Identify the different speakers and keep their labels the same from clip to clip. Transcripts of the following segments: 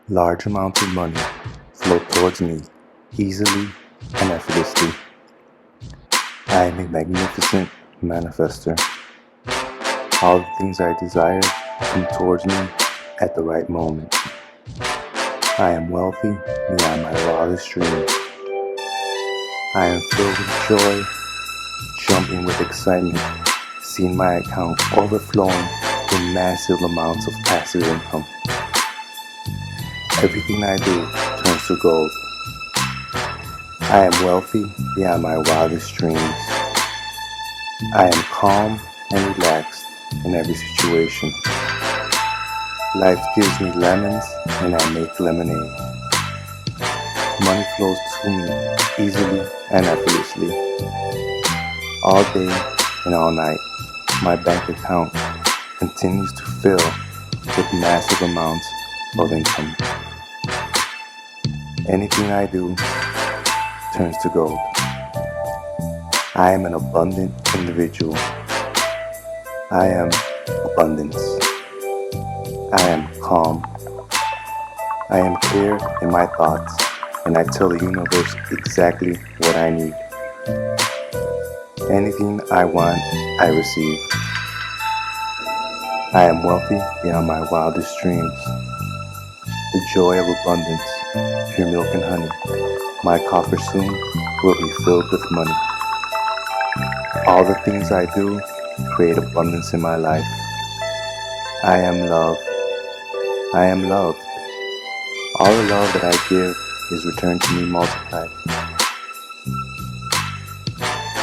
Speaker 1: Large amounts of money flow towards me easily and effortlessly. I am a magnificent manifester. All the things I desire come towards me at the right moment. I am wealthy beyond my wildest dreams. I am filled with joy, jumping with excitement, seeing my account overflowing with massive amounts of passive income. Everything I do turns to gold. I am wealthy beyond my wildest dreams. I am calm and relaxed in every situation. Life gives me lemons and I make lemonade. Money flows to me easily and effortlessly. All day and all night, my bank account continues to fill with massive amounts of income. Anything I do turns to gold. I am an abundant individual. I am abundance. I am calm. I am clear in my thoughts, and I tell the universe exactly what I need. Anything I want, I receive. I am wealthy beyond my wildest dreams. The joy of abundance, pure milk and honey. My coffer soon will be filled with money. All the things I do create abundance in my life. I am love. I am loved. All the love that I give is returned to me multiplied.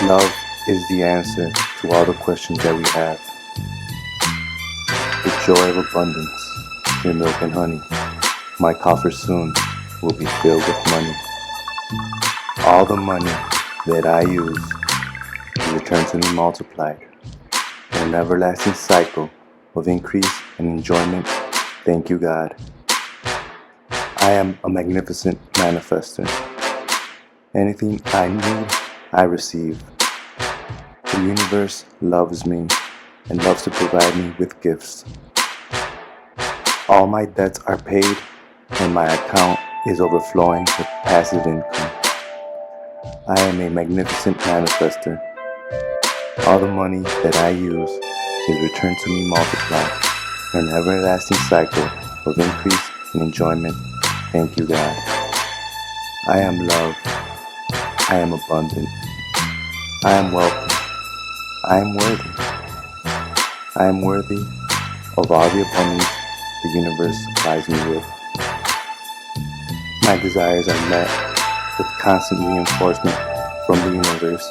Speaker 1: Love is the answer to all the questions that we have. The joy of abundance, pure milk and honey. My coffer soon will be filled with money. All the money that I use is returned to me multiplied. In an everlasting cycle of increase and enjoyment. Thank you, God. I am a magnificent manifester. Anything I need, I receive. The universe loves me and loves to provide me with gifts. All my debts are paid and my account is overflowing with passive income. I am a magnificent manifester. All the money that I use is returned to me multiplied in an everlasting cycle of increase and enjoyment. Thank you, God. I am love. I am abundant. I am wealthy. I am worthy. I am worthy of all the abundance the universe supplies me with. My desires are met with constant reinforcement from the universe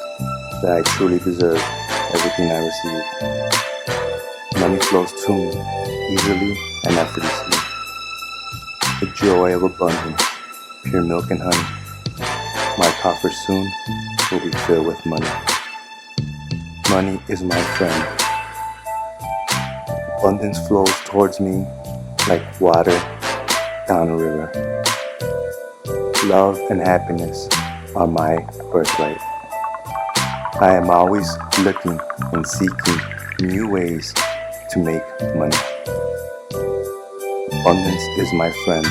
Speaker 1: that I truly deserve everything I receive. Money flows to me easily and effortlessly. The joy of abundance, pure milk and honey. My coffer soon will be filled with money. Money is my friend. Abundance flows towards me like water down a river. Love and happiness are my birthright. I am always looking and seeking new ways to make money. Abundance is my friend.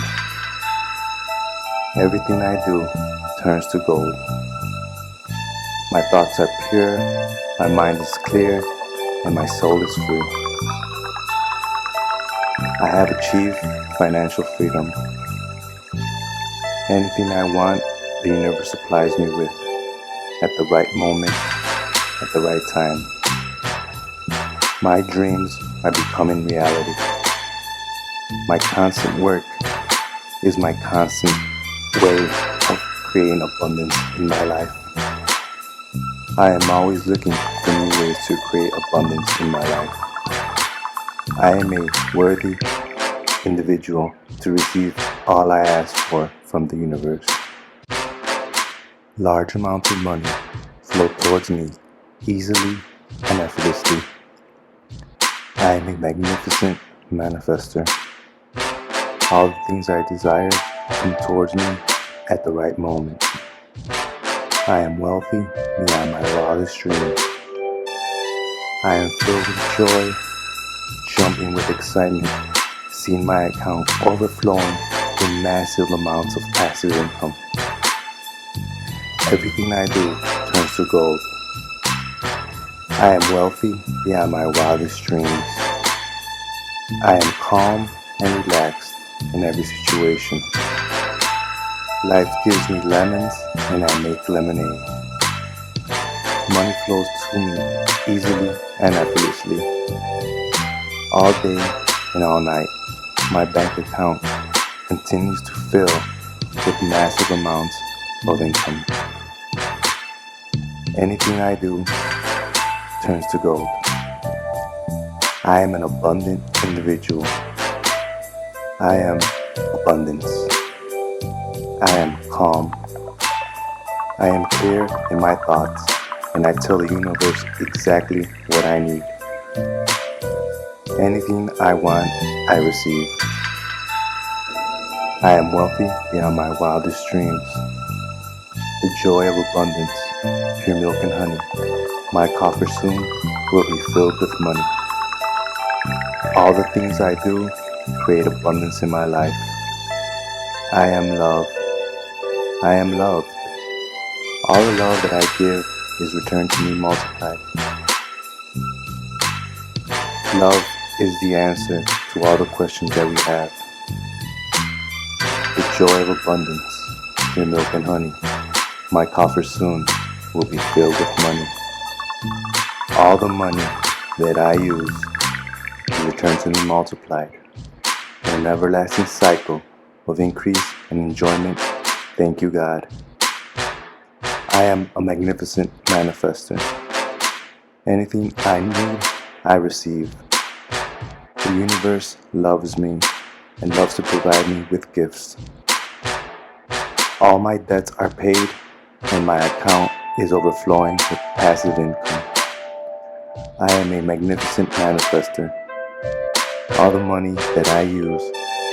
Speaker 1: Everything I do turns to gold. My thoughts are pure, my mind is clear, and my soul is free. I have achieved financial freedom. Anything I want, the universe supplies me with at the right moment, at the right time. My dreams are becoming reality. My constant work is my constant way of creating abundance in my life. I am always looking for new ways to create abundance in my life. I am a worthy individual to receive all I ask for from the universe. Large amounts of money flow towards me easily and effortlessly. I am a magnificent manifester. All the things I desire come towards me at the right moment. I am wealthy beyond my wildest dreams. I am filled with joy, jumping with excitement, seeing my account overflowing with massive amounts of passive income. Everything I do turns to gold. I am wealthy beyond my wildest dreams. I am calm and relaxed in every situation. Life gives me lemons and I make lemonade. Money flows to me easily and effortlessly. All day and all night, my bank account continues to fill with massive amounts of income. Anything I do turns to gold. I am an abundant individual. I am abundance. I am calm. I am clear in my thoughts, and I tell the universe exactly what I need. Anything I want, I receive. I am wealthy beyond my wildest dreams. The joy of abundance, pure milk and honey. My coffer soon will be filled with money. All the things I do create abundance in my life. I am love. I am loved. All the love that I give is returned to me multiplied. Love is the answer to all the questions that we have. The joy of abundance, pure milk and honey. My coffer soon will be filled with money. All the money that I use is returned to me multiplied. An everlasting cycle of increase and enjoyment. Thank you, God. I am a magnificent manifester. Anything I need, I receive. The universe loves me and loves to provide me with gifts. All my debts are paid and my account is overflowing with passive income. I am a magnificent manifester. All the money that I use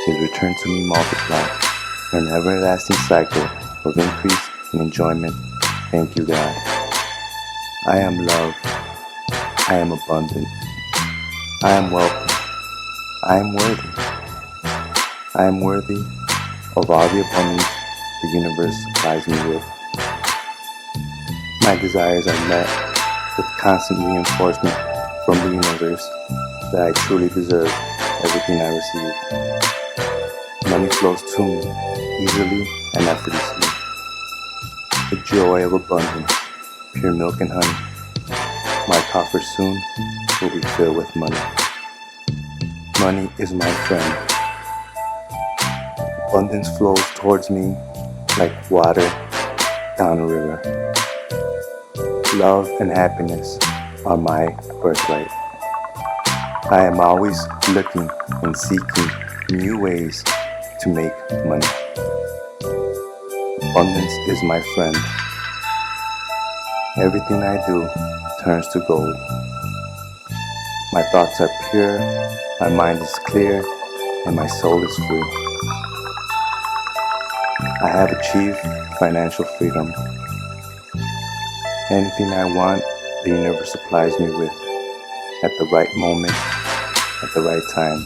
Speaker 1: is returned to me multiplied. An everlasting cycle of increase and enjoyment. Thank you, God. I am love. I am abundant. I am wealthy. I am worthy. I am worthy of all the abundance the universe supplies me with. My desires are met with constant reinforcement from the universe that I truly deserve everything I receive. Money flows to me easily and effortlessly. The joy of abundance, pure milk and honey. My coffer soon will be filled with money. Money is my friend. Abundance flows towards me like water down a river. Love and happiness are my birthright. I am always looking and seeking new ways to make money. Abundance is my friend. Everything I do turns to gold. My thoughts are pure, my mind is clear, and my soul is free. I have achieved financial freedom. Anything I want, the universe supplies me with at the right moment, at the right time.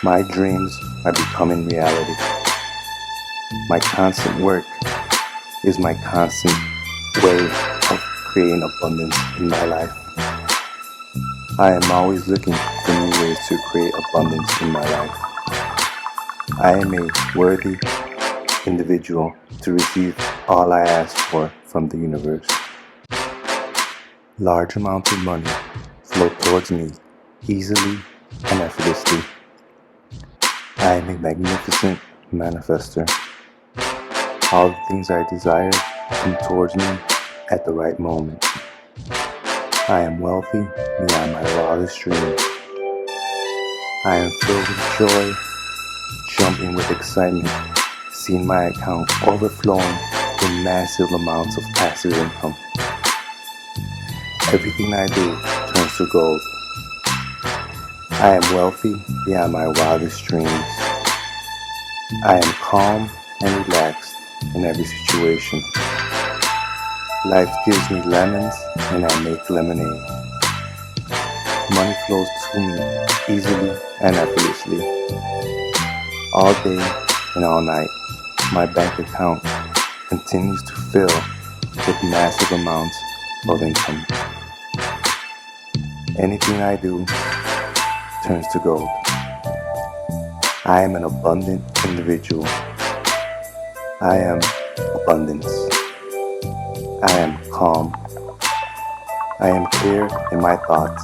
Speaker 1: My dreams are becoming reality. My constant work is my constant way of creating abundance in my life. I am always looking for new ways to create abundance in my life. I am a worthy individual to receive all I ask for from the universe. Large amounts of money flow towards me easily and effortlessly. I am a magnificent manifester. All the things I desire come towards me at the right moment. I am wealthy beyond my wildest dreams. I am filled with joy, jumping with excitement, seeing my account overflowing with massive amounts of passive income. Everything I do turns to gold. I am wealthy beyond my wildest dreams. I am calm and relaxed in every situation. Life gives me lemons and I make lemonade. Money flows to me easily and effortlessly. All day and all night, my bank account continues to fill with massive amounts of income. Anything I do turns to gold. I am an abundant individual. I am abundance. I am calm. I am clear in my thoughts,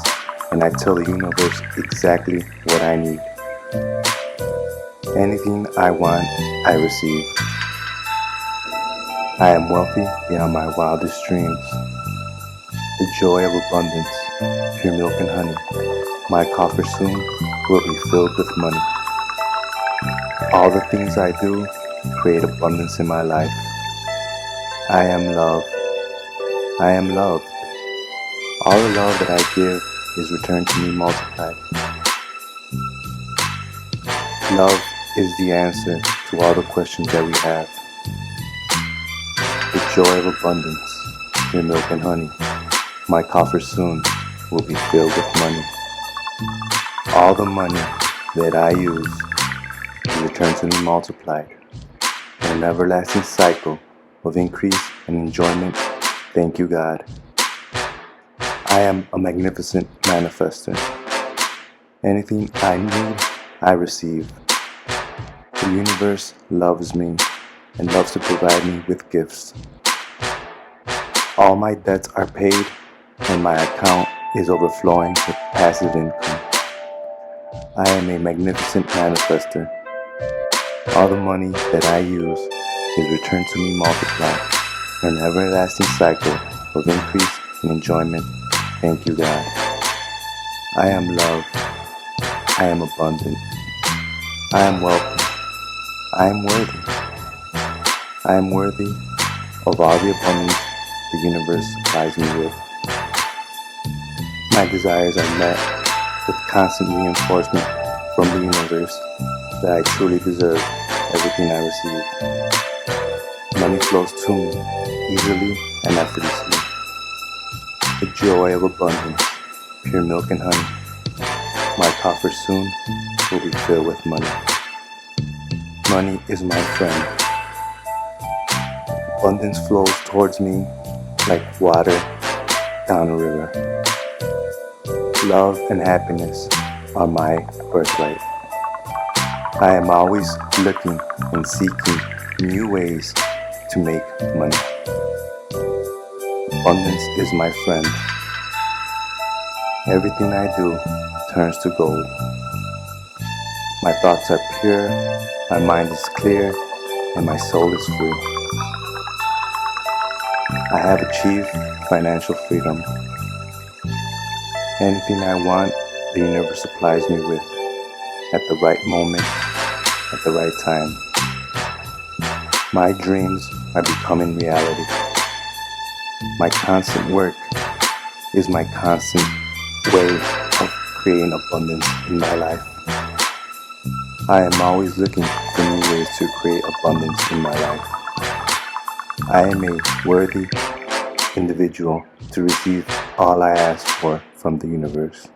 Speaker 1: and I tell the universe exactly what I need. Anything I want, I receive. I am wealthy beyond my wildest dreams. The joy of abundance, pure milk and honey. My coffer soon will be filled with money. All the things I do create abundance in my life. I am love. I am loved. All the love that I give is returned to me multiplied. Love is the answer to all the questions that we have. The joy of abundance, pure milk and honey. My coffer soon will be filled with money. All the money that I use is returned to me multiplied. In an everlasting cycle of increase and enjoyment. Thank you, God. I am a magnificent manifester. Anything I need, I receive. The universe loves me and loves to provide me with gifts. All my debts are paid and my account is overflowing with passive income. I am a magnificent manifester. All the money that I use is returned to me multiplied in an everlasting cycle of increase and enjoyment. Thank you, God. I am love. I am abundant. I am wealthy. I am worthy. I am worthy of all the abundance the universe supplies me with. My desires are met with constant reinforcement from the universe that I truly deserve everything I receive. Money flows to me easily and effortlessly. The joy of abundance, pure milk and honey. My coffer soon will be filled with money. Money is my friend. Abundance flows towards me like water down a river. Love and happiness are my birthright. I am always looking and seeking new ways to make money. Abundance is my friend. Everything I do turns to gold. My thoughts are pure, my mind is clear, and my soul is free. I have achieved financial freedom. Anything I want, the universe supplies me with at the right moment, at the right time. My dreams are becoming reality. My constant work is my constant way of creating abundance in my life. I am always looking for new ways to create abundance in my life. I am a worthy individual to receive all I ask for from the universe.